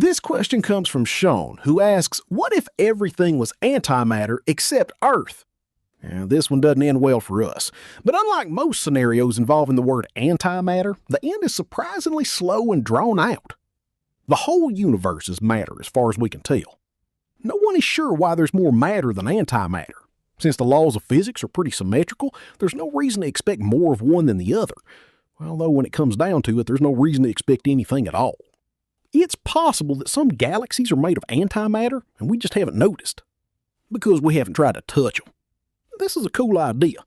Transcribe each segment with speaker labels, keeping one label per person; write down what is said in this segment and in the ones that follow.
Speaker 1: This question comes from Shawn, who asks, what if everything was antimatter except Earth? Now, this one doesn't end well for us. But unlike most scenarios involving the word antimatter, the end is surprisingly slow and drawn out. The whole universe is matter as far as we can tell. No one is sure why there's more matter than antimatter. Since the laws of physics are pretty symmetrical, there's no reason to expect more of one than the other. Although when it comes down to it, there's no reason to expect anything at all. It's possible that some galaxies are made of antimatter and we just haven't noticed, because we haven't tried to touch them. This is a cool idea,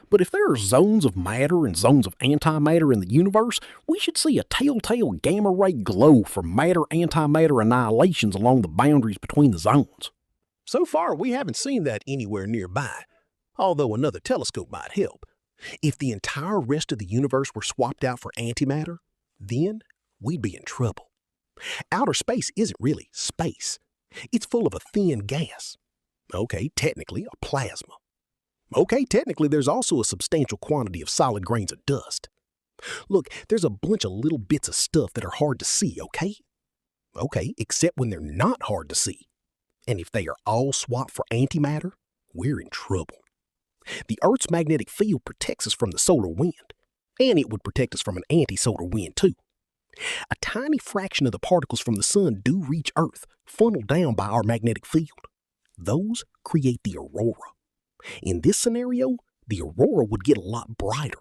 Speaker 1: but if there are zones of matter and zones of antimatter in the universe, we should see a telltale gamma-ray glow from matter-antimatter annihilations along the boundaries between the zones.
Speaker 2: So far, we haven't seen that anywhere nearby, although another telescope might help. If the entire rest of the universe were swapped out for antimatter, then we'd be in trouble. Outer space isn't really space. It's full of a thin gas. Okay, technically a plasma. Okay, technically there's also a substantial quantity of solid grains of dust. Look, there's a bunch of little bits of stuff that are hard to see, okay? Okay, except when they're not hard to see. And if they are all swapped for antimatter, we're in trouble. The Earth's magnetic field protects us from the solar wind, and it would protect us from an anti-solar wind too. A tiny fraction of the particles from the sun do reach Earth, funneled down by our magnetic field. Those create the aurora. In this scenario, the aurora would get a lot brighter,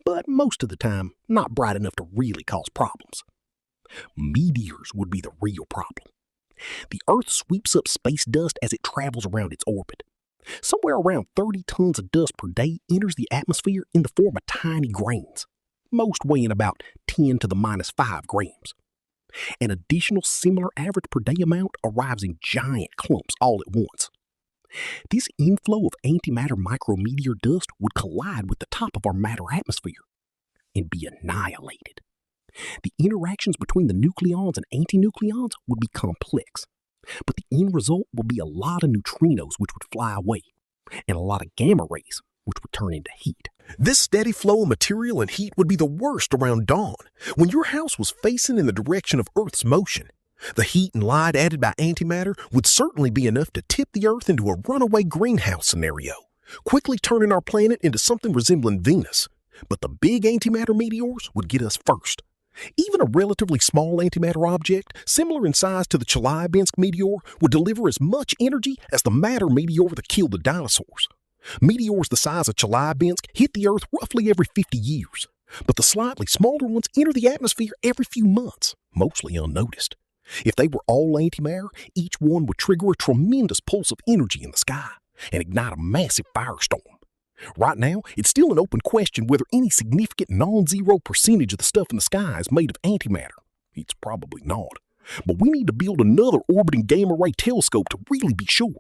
Speaker 2: but most of the time, not bright enough to really cause problems. Meteors would be the real problem. The Earth sweeps up space dust as it travels around its orbit. Somewhere around 30 tons of dust per day enters the atmosphere in the form of tiny grains, most weighing about 10 to the minus 5 grams. An additional similar average per day amount arrives in giant clumps all at once. This inflow of antimatter micrometeor dust would collide with the top of our matter atmosphere and be annihilated. The interactions between the nucleons and antinucleons would be complex, but the end result will be a lot of neutrinos which would fly away, and a lot of gamma rays which would turn into heat.
Speaker 3: This steady flow of material and heat would be the worst around dawn, when your house was facing in the direction of Earth's motion. The heat and light added by antimatter would certainly be enough to tip the Earth into a runaway greenhouse scenario, quickly turning our planet into something resembling Venus. But the big antimatter meteors would get us first. Even a relatively small antimatter object, similar in size to the Chelyabinsk meteor, would deliver as much energy as the matter meteor that killed the dinosaurs. Meteors the size of Chelyabinsk hit the Earth roughly every 50 years, but the slightly smaller ones enter the atmosphere every few months, mostly unnoticed. If they were all antimatter, each one would trigger a tremendous pulse of energy in the sky and ignite a massive firestorm. Right now, it's still an open question whether any significant non-zero percentage of the stuff in the sky is made of antimatter. It's probably not. But we need to build another orbiting gamma-ray telescope to really be sure.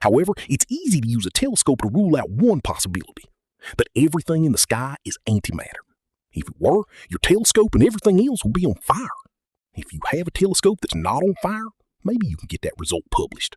Speaker 3: However, it's easy to use a telescope to rule out one possibility, that everything in the sky is antimatter. If it were, your telescope and everything else would be on fire. If you have a telescope that's not on fire, maybe you can get that result published.